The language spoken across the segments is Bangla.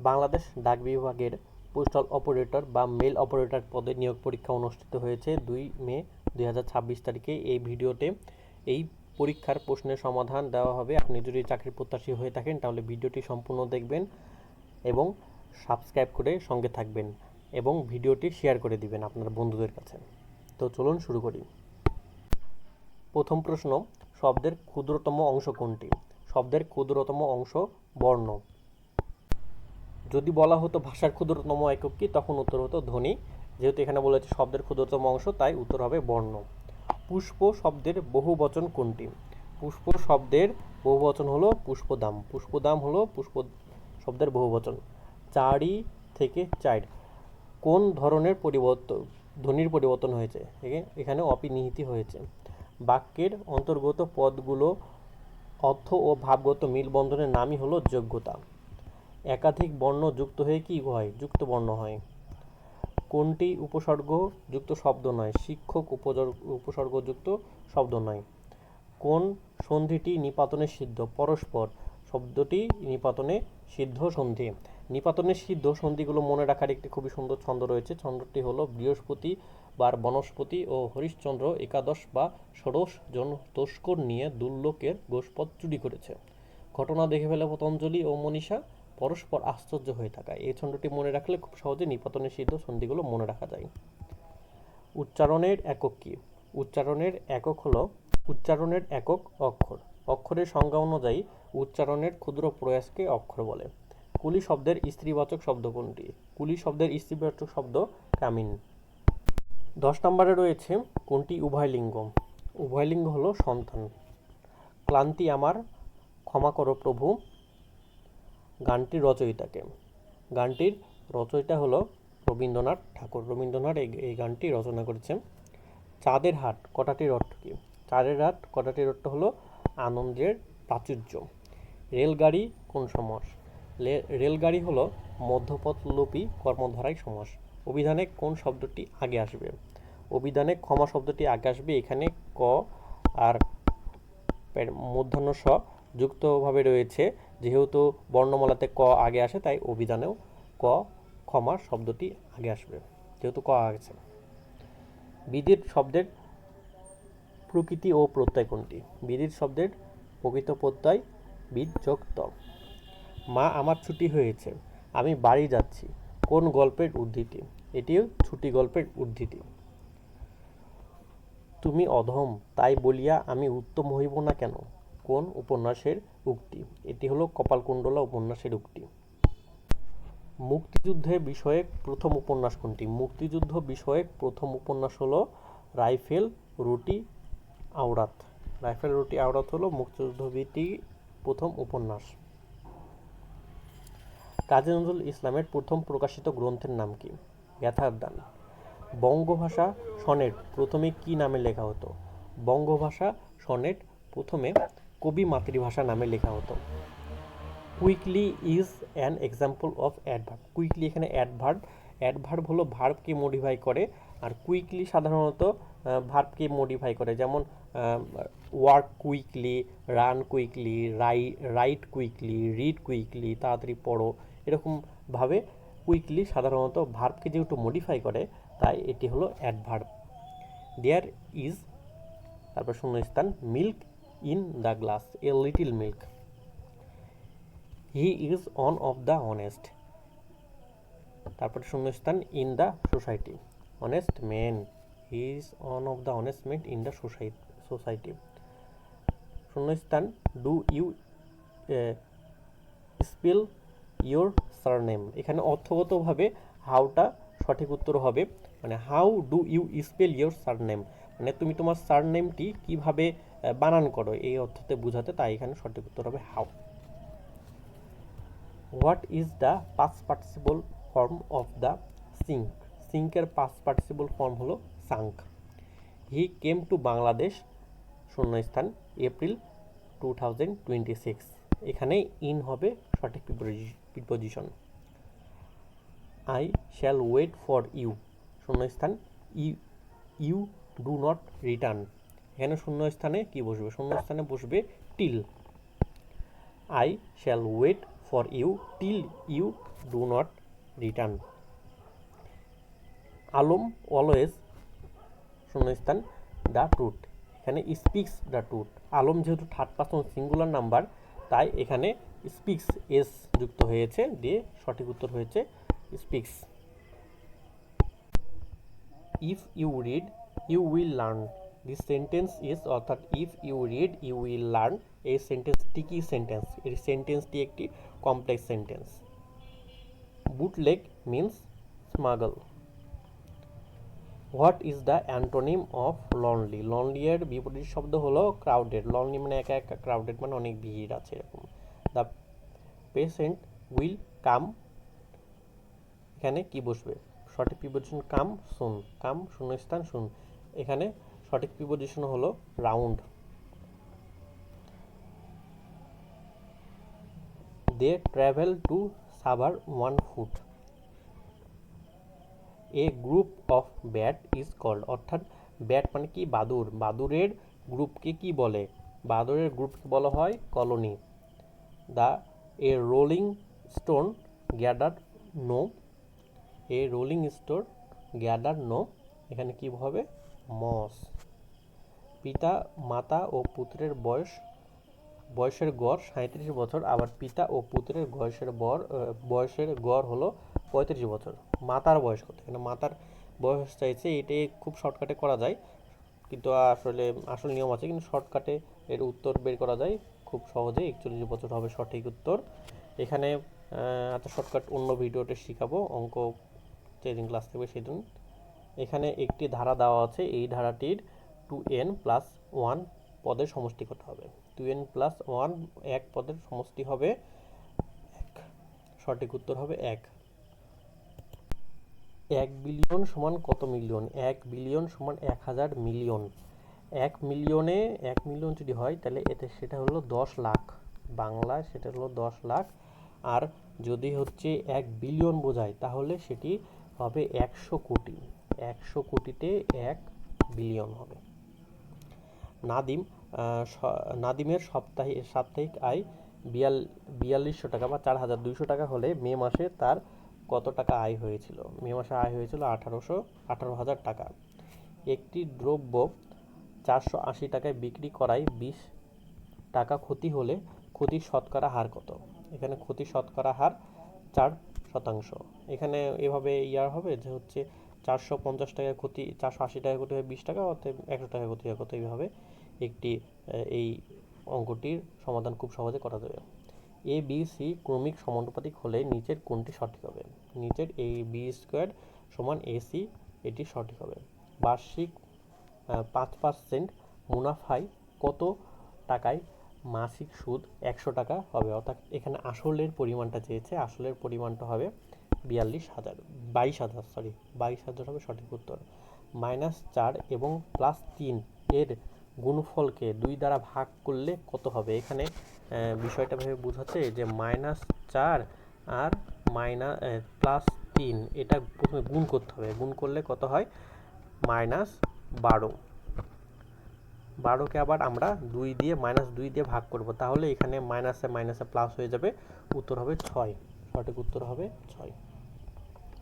বাংলাদেশ ডাক বিভাগের পোস্টাল অপারেটর বা মেল অপারেটর পদে নিয়োগ পরীক্ষা অনুষ্ঠিত হয়েছে 2 মে 2026 তারিখে। এই ভিডিওতে এই পরীক্ষার প্রশ্নের সমাধান দেওয়া হবে। আপনি যদি চাকরির প্রত্যাশী হয়ে থাকেন তাহলে ভিডিওটি সম্পূর্ণ দেখবেন এবং সাবস্ক্রাইব করে সঙ্গে থাকবেন এবং ভিডিওটি শেয়ার করে দিবেন আপনার বন্ধুদের কাছে। তো চলুন শুরু করি। প্রথম প্রশ্ন, শব্দের ক্ষুদ্রতম অংশ কোনটি? শব্দের ক্ষুদ্রতম অংশ বর্ণ। যদি বলা হতো ভাষার ক্ষুদ্রতম একক কি, তখন উত্তর হতো ধ্বনি। যেহেতু এখানে বলেছে শব্দের ক্ষুদ্রতম অংশ, তাই উত্তর হবে বর্ণ। পুষ্প শব্দের বহুবচন কোনটি? পুষ্প শব্দের বহুবচন হলো পুষ্পদাম। পুষ্পদাম হলো পুষ্প শব্দের বহুবচন। চারি থেকে চার কোন ধরনের পরিবর্তন, ধ্বনির পরিবর্তন হয়েছে? এখানে অপিনিহিতি হয়েছে। বাক্যের অন্তর্গত পদগুলো অর্থ ও ভাবগত মিলবন্ধনের নামই হলো যোগ্যতা। একাধিক বর্ণ যুক্ত হয়ে কি হয়? যুক্ত বর্ণ হয়। কোনটি উপসর্গ যুক্ত শব্দ নয়? শিক্ষক উপসর্গযুক্ত শব্দ নয়। কোন সন্ধিটি নিপাতনে সিদ্ধ? পরস্পর শব্দটি নিপাতনে সিদ্ধ সন্ধি। নিপাতনে সিদ্ধ সন্ধিগুলো মনে রাখার একটি খুবই সুন্দর ছন্দ রয়েছে। ছন্দটি হলো বৃহস্পতি বার বনস্পতি ও হরিশ্চন্দ্র একাদশ বা ষোড়শ জন তস্কর নিয়ে দুর্লোকের গোষ্পদ চুরি করেছে। ঘটনা দেখে ফেলে পতঞ্জলি ও মনীষা, পরস্পর আশ্চর্য হয়ে থাকা। এই ছন্দটি মনে রাখলে খুব সহজে নিপাতনে সিদ্ধ সন্ধিগুলো মনে রাখা যায়। উচ্চারণের একক কি? উচ্চারণের একক হলো উচ্চারণের একক অক্ষর। অক্ষরের সংজ্ঞা অনুযায়ী উচ্চারণের ক্ষুদ্র প্রয়াসকে অক্ষর বলে। কুলি শব্দের স্ত্রীবাচক শব্দ কোনটি? কুলি শব্দের স্ত্রীবাচক শব্দ কামিন। 10 নম্বরে রয়েছে কোনটি উভয়লিঙ্গ? উভয়লিঙ্গ হলো সন্তান। ক্লান্তি আমার ক্ষমা করো প্রভু গানটির রচয়িতাকে? গানটির রচয়িতা হলো রবীন্দ্রনাথ ঠাকুর। রবীন্দ্রনাথ এই গানটি রচনা করেছেন। চাঁদের হাট কথাটির অর্থ কী? চাঁদের হাট কথাটির অর্থ হলো আনন্দের প্রাচুর্য। রেলগাড়ি কোন সমাস? রেলগাড়ি হলো মধ্যপথলোপী কর্মধারায় সমাস। অভিধানে কোন শব্দটি আগে আসবে? অভিধানে ক্ষমা শব্দটি আগে আসবে। এখানে ক আর মূর্ধন্য স যুক্তভাবে রয়েছে। যেহেতু বর্ণমালাতে ক আগে আসে, তাই অভিধানেও ক ক্ষমা শব্দটি আগে আসবে, যেহেতু ক আছে। বিদিত শব্দের প্রকৃতি ও প্রত্যয় কোনটি? বিদিত শব্দের প্রকৃত প্রত্যয় বিদ যোগ ত। মা আমার ছুটি হয়েছে, আমি বাড়ি যাচ্ছি কোন গল্পের উদ্ধৃতি? এটিও ছুটি গল্পের উদ্ধৃতি। তুমি অধম তাই বলিয়া আমি উত্তম হইব না কেন? কোন উপন্যাসের উক্তি? এটি হলো কপালকুণ্ডলা উপন্যাসের উক্তি। মুক্তিযুদ্ধের বিষয়ক প্রথম উপন্যাস কোনটি? মুক্তিযুদ্ধ বিষয়ক প্রথম উপন্যাস হলো রাইফেল রুটি আওরাত। রাইফেল রুটি আওরাত হলো মুক্তিযুদ্ধভিত্তিক প্রথম উপন্যাস। কাজী নজরুল ইসলামের প্রথম প্রকাশিত গ্রন্থের নাম কি? ব্যথার দান। বঙ্গভাষা সনেট প্রথমে কি নামে লেখা হতো? বঙ্গভাষা সনেট প্রথমে কবি মাতৃভাষা নামে লেখা হতো। Quickly is an example of adverb. Quickly এখানে অ্যাডভার্ব। অ্যাডভার্ব হলো ভার্বকে মডিফাই করে, আর কুইকলি সাধারণত ভার্বকে মডিফাই করে। যেমন work quickly, run quickly, right quickly, read quickly, তাড়াতাড়ি পড়ো। এরকমভাবে কুইকলি সাধারণত ভার্বকে যেহেতু মডিফাই করে, তাই এটি হলো অ্যাডভার্ব। দেয়ার ইজ, তারপর শূন্যস্থান, milk in the glass, a little milk. He is one of the honest, তারপরে শূন্যস্থান, in the society, honest man. He is one of the honest man in the society. শূন্যস্থান, do you spell your surname. এখানে অর্থগতভাবে হাউটা সঠিক উত্তর হবে, মানে how do you spell your surname, মানে তুমি তোমার সারনেমটি কিভাবে বানান করো, এই অর্থতে বোঝাতে, তাই এখানে সঠিক উত্তর হবে how. What is the past participle form of the sink? সিঙ্কের পাস্ট পার্টিসিপল ফর্ম হলো sank. He came to Bangladesh শূন্যস্থান এপ্রিল 2026। এখানে ইন হবে সঠিক প্রিপোজিশন। I shall wait for you শূন্যস্থান ইউ ডু নট রিটার্ন। এখানে শূন্যস্থানে কি বসবে? শূন্যস্থানে বসবে till. I shall wait for you till you do not return. Alam always শূন্যস্থান দ্য ট্রুথ, এখানে স্পিক্স দ্য ট্রুথ। আলম যেহেতু থার্ড পারসন সিঙ্গুলার নাম্বার, তাই এখানে স্পিক্স এস যুক্ত হয়েছে, দিয়ে সঠিক উত্তর হয়েছে speaks. If you read you will learn, this sentence is, অর্থাৎ if you read you will learn, এই সেন্টেন্সটি কি সেন্টেন্স? এই সেন্টেন্সটি একটি complex sentence. Bootleg means smuggle. What is the antonym of lonely? Lonely এর বিপরীত শব্দ হলো ক্রাউডেড। লনলি মানে একা একা, ক্রাউডেড মানে অনেক ভিড় আছে এরকম। দ্য পেশেন্ট উইল কাম, এখানে কি বসবে? সঠিক প্রিপোজিশন কাম সুন, কাম শূন্যস্থান সুন, এখানে সঠিক প্রিপোজিশন হলো round. They travel to saver one foot. A group of bat is called, অর্থাৎ ব্যাট মানে কি? বাদুড়। বাদুড়ের গ্রুপকে কি বলে? বাদুড়ের গ্রুপকে বলা হয় colony. The a rolling stone gather no, a rolling stone gather no, এখানে কি হবে? মস। পিতা মাতা ও পুত্রের বয়সের গড় 37 বছর, আবার পিতা ও পুত্রের বয়সের গড় হলো 35 বছর। মাতার বয়স কত? এখানে মাতার বয়স চাইছে, এটি খুব শর্টকাটে করা যায়, কিন্তু আসলে আসল নিয়ম আছে, কিন্তু শর্টকাটে এর উত্তর বের করা যায় খুব সহজে। 41 বছর হবে সঠিক উত্তর। এখানে এত শর্টকাট অন্য ভিডিওতে শিখাবো, অঙ্ক যেদিন ক্লাস থাকবে সেদিন। এখানে একটি ধারা দেওয়া আছে, এই ধারাটির 2n+1 পদের সমষ্টি কত হবে? 2n+1 এক পদের সমষ্টি হবে 1, সঠিক উত্তর হবে 1। 1 বিলিয়ন সমান কত মিলিয়ন? 1 বিলিয়ন সমান 1000 মিলিয়ন। 1 মিলিয়ন যদি হয় তাহলে সেটা হলো 10 লাখ, বাংলায় সেটা হলো 10 লাখ। আর যদি হচ্ছে 1 বিলিয়ন বোঝায় তাহলে সেটি হবে 100 কোটি। 100 কোটিতে 1 বিলিয়ন হবে। নাদিমের সাপ্তাহিক আয় 4200 টাকা বা 4200 টাকা হলে মে মাসে তার কত টাকা আয় হয়েছিল? মে মাসে আয় হয়েছিল 18,000 টাকা। একটি দ্রব্য 480 টাকায় বিক্রি করায় 20 টাকা ক্ষতি হলে ক্ষতির শতকরা হার কত? এখানে ক্ষতির শতকরা হার 4%। এখানে এভাবে হবে যে হচ্ছে 450 টাকায় ক্ষতি, 480 টাকায় ক্ষতি হয় 20 টাকা, অর্থাৎ 100 টাকায় ক্ষতি হয় কত? এইভাবে এই অঙ্কটির সমাধান খুব সহজে করা যাবে। এ বি সি ক্রমিক সমানুপাতিক হলে নিচের কোনটি সঠিক হবে? নিচের এ বি স্কোয়ার সমান এসি, এটি সঠিক হবে। বার্ষিক 5% মুনাফায় কত টাকায় মাসিক সুদ 100 টাকা হবে? অর্থাৎ এখানে আসলের পরিমাণটা চেয়েছে, আসলের পরিমাণটা হবে 22,000 হবে সঠিক উত্তর। -4 এবং +3 এর গুণফলকে 2 দ্বারা ভাগ করলে কত হবে? এখানে বিষয়টা ভেবে বোঝাচ্ছে যে -4 আর +3 এটা প্রথমে গুণ করতে হবে, গুণ করলে কত হয়? -12। 12কে আবার আমরা 2 দিয়ে ভাগ করব, তাহলে এখানে মাইনাসে মাইনাসে প্লাস হয়ে যাবে, উত্তর হবে 6, সঠিক উত্তর হবে 6।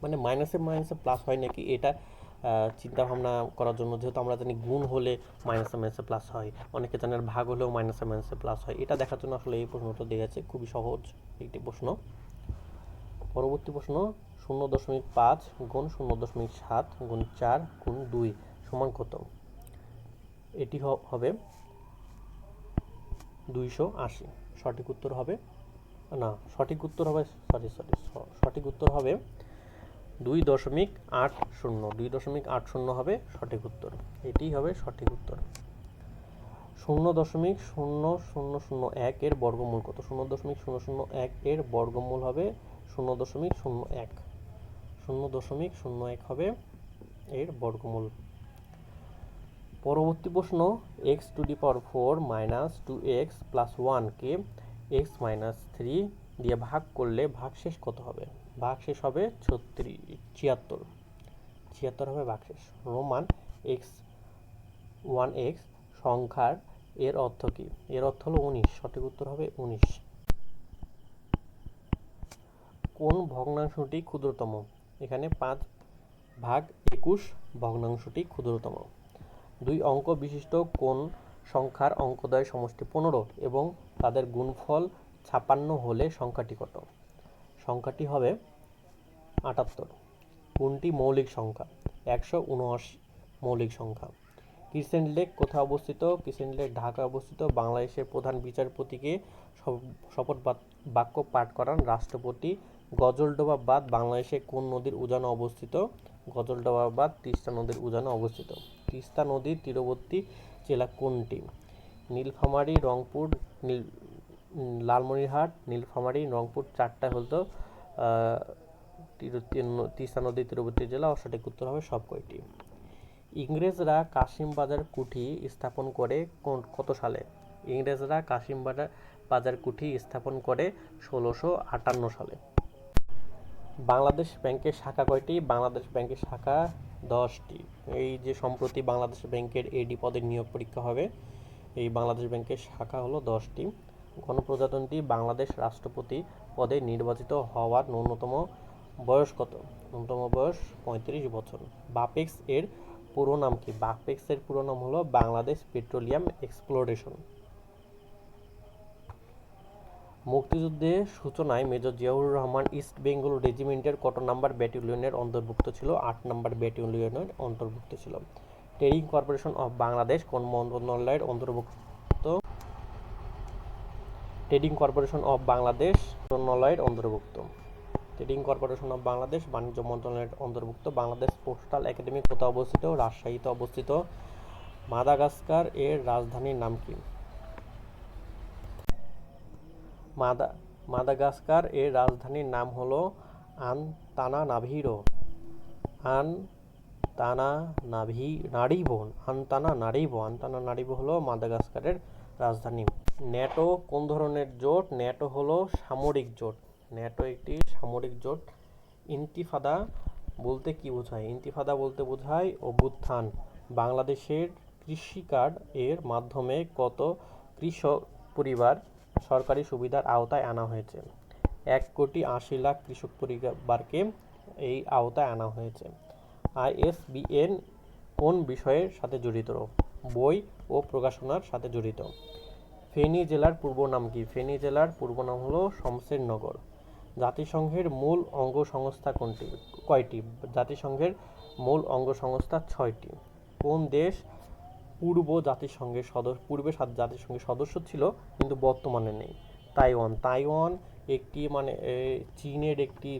মানে মাইনাসে মাইনাসে প্লাস হয় নাকি এটা চিন্তা ভাবনা করার জন্য, যেহেতু আমরা জানি গুণ হলে মাইনাসে মাইনাসে প্লাস হয়, অনেকে জানেন ভাগ হলেও মাইনাসে মাইনাসে প্লাস হয়, এটা দেখার জন্য আসলে এই প্রশ্নটা দিয়ে আছে। খুবই সহজ একটি প্রশ্ন। পরবর্তী প্রশ্ন, 0.5 গুণ 0.7 গুণ 4 গুণ 2 সমান কত? এটি হবে 280। সঠিক উত্তর হবে 2.80 হবে সঠিক উত্তর, এটিই হবে সঠিক উত্তর। 0.0001 এর বর্গমূল কত? 0.001 এর বর্গমূল হবে 0.01। 0.01 হবে এর বর্গমূল। পরবর্তী প্রশ্ন, x⁴ - 2x + 1 কে x - 3 দিয়ে ভাগ করলে ভাগশেষ কত হবে? ভাগশেষ হবে 76 হবে ভাগশেষ। রোমান x1x সংখ্যার এর অর্থ কি? এর অর্থ হলো 19, সঠিক উত্তর হবে 19। কোন ভগ্নাংশটি ক্ষুদ্রতম? এখানে 5/21 ভগ্নাংশটি ক্ষুদ্রতম। 2 অঙ্ক বিশিষ্ট কোন সংখ্যার অঙ্কদ্বয় সমষ্টি 15 এবং তাদের গুণফল 56 হলে সংখ্যাটি কত? সংখ্যাটি হবে 78। কোনটি মৌলিক সংখ্যা? 179 মৌলিক সংখ্যা। ক্রিসেন্ট লেক কোথায় অবস্থিত? ক্রিসেন্ট লেক ঢাকায় অবস্থিত। বাংলাদেশের প্রধান বিচারপতিকে শপথ বাক্য পাঠ করান রাষ্ট্রপতি। গজলডোবা বাঁধ বাংলাদেশের কোন নদীর উজানে অবস্থিত? গজলডোবা বাঁধ তিস্তা নদীর উজানে অবস্থিত। তিস্তা নদীর তীরবর্তী জেলা কোনটি? নীলফামারী, রংপুর, লালমনিরহাট, নীলফামারী, রংপুর, 4টা হলো তিস্তা নদীর তীরবর্তী জেলা। সঠিক উত্তর হবে সব কয়টি। ইংরেজরা কাশিমবাজার কুঠি স্থাপন করে কত সালে? ইংরেজরা কাশিমবাজার কুঠি স্থাপন করে 1658 সালে। বাংলাদেশ ব্যাংকের শাখা কয়টি? বাংলাদেশ ব্যাংকের শাখা 10টি। এই যে সম্প্রতি বাংলাদেশ ব্যাংকের এডি পদে নিয়োগ পরীক্ষা হবে, এই বাংলাদেশ ব্যাংকের শাখা হলো 10টি। গণপ্রজাতন্ত্রী বাংলাদেশ রাষ্ট্রপতি পদে নির্বাচিত হওয়ার ন্যূনতম বয়স কত? ন্যূনতম বয়স 35 বছর। বাপেক্স এর পুরো নাম কি? বাপেক্স এর পুরো নাম হলো বাংলাদেশ পেট্রোলিয়াম এক্সপ্লোরেশন। মুক্তিযুদ্ধের সূচনায় মেজর জিয়াউর রহমান ইস্ট বেঙ্গল রেজিমেন্টের কত নাম্বার ব্যাটালিয়নের অন্তর্ভুক্ত ছিল? 8 নাম্বার ব্যাটালিয়নের অন্তর্ভুক্ত ছিল। ট্রেডিং কর্পোরেশন অফ বাংলাদেশ কোন মন্ত্রণালয়ের অন্তর্ভুক্ত? ট্রেডিং কর্পোরেশন অফ বাংলাদেশ মন্ত্রণালয়ের অন্তর্ভুক্ত। ট্রেডিং কর্পোরেশন অফ বাংলাদেশ বাণিজ্য মন্ত্রণালয়ের অন্তর্ভুক্ত। বাংলাদেশ পোস্টাল একাডেমি কোথায় অবস্থিত? রাজশাহীতে অবস্থিত। মাদাগাস্কার এর রাজধানীর নাম কি? মাদাগাস্কার এর রাজধানীর নাম হলো আনতানানারিভো। আনতানানারিভো হলো মাদাগাস্কারের রাজধানী। ন্যাটো কোন ধরনের জোট? ন্যাটো হলো সামরিক জোট। ন্যাটো একটি সামরিক জোট। ইন্তিফাদা বলতে কি বোঝায়? ইন্তিফাদা বলতে বোঝায় অভ্যুত্থান। বাংলাদেশের কৃষি কার্ড এর মাধ্যমে কত কৃষক পরিবার সরকারি সুবিধার আওতায় আনা হয়েছে? 1,80,00,000 কৃষক পরিবারকে এই আওতায় আনা হয়েছে। ISBN কোন বিষয়ের সাথে জড়িত? বই ও প্রকাশনার সাথে জড়িত। ফেনী জেলার পূর্ব নাম কি? ফেনী জেলার পূর্ব নাম হলো শমশেরনগর। জাতিসংঘের মূল অঙ্গ সংস্থা কয়টি? জাতিসংঘের মূল অঙ্গ সংস্থা 6টি। কোন দেশ পূর্বে জাতিসংঘের সদস্য ছিল কিন্তু বর্তমানে নেই? তাইওয়ান একটি চীনের একটি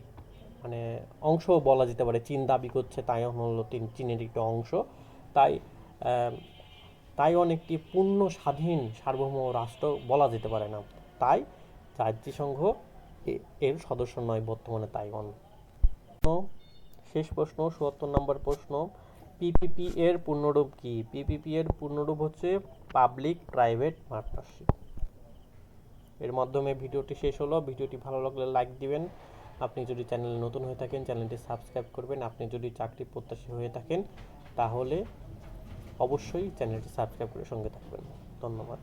অংশ বলা যেতে পারে। চীন দাবি করছে তাইওয়ান হলো চীনের একটি অংশ। তাইওয়ান একটি পূর্ণ স্বাধীন সার্বভৌম রাষ্ট্র বলা যেতে পারে না, তাই জাতিসংঘ এর সদস্য নয় বর্তমানে তাইওয়ান। শেষ প্রশ্ন, ৭৪ নম্বর প্রশ্ন। পিপিপি এর পূর্ণরূপ কি? পিপিপি এর পূর্ণরূপ হচ্ছে পাবলিক প্রাইভেট পার্টনারশিপ। এর মাধ্যমে ভিডিওটি শেষ হলো। ভিডিওটি ভালো লাগলে লাইক দিবেন। আপনি যদি চ্যানেলে নতুন হয়ে থাকেন চ্যানেলটি সাবস্ক্রাইব করবেন। আপনি যদি চাকরি প্রত্যাশী হয়ে থাকেন তাহলে অবশ্যই চ্যানেলটি সাবস্ক্রাইব করে সঙ্গে থাকবেন। ধন্যবাদ।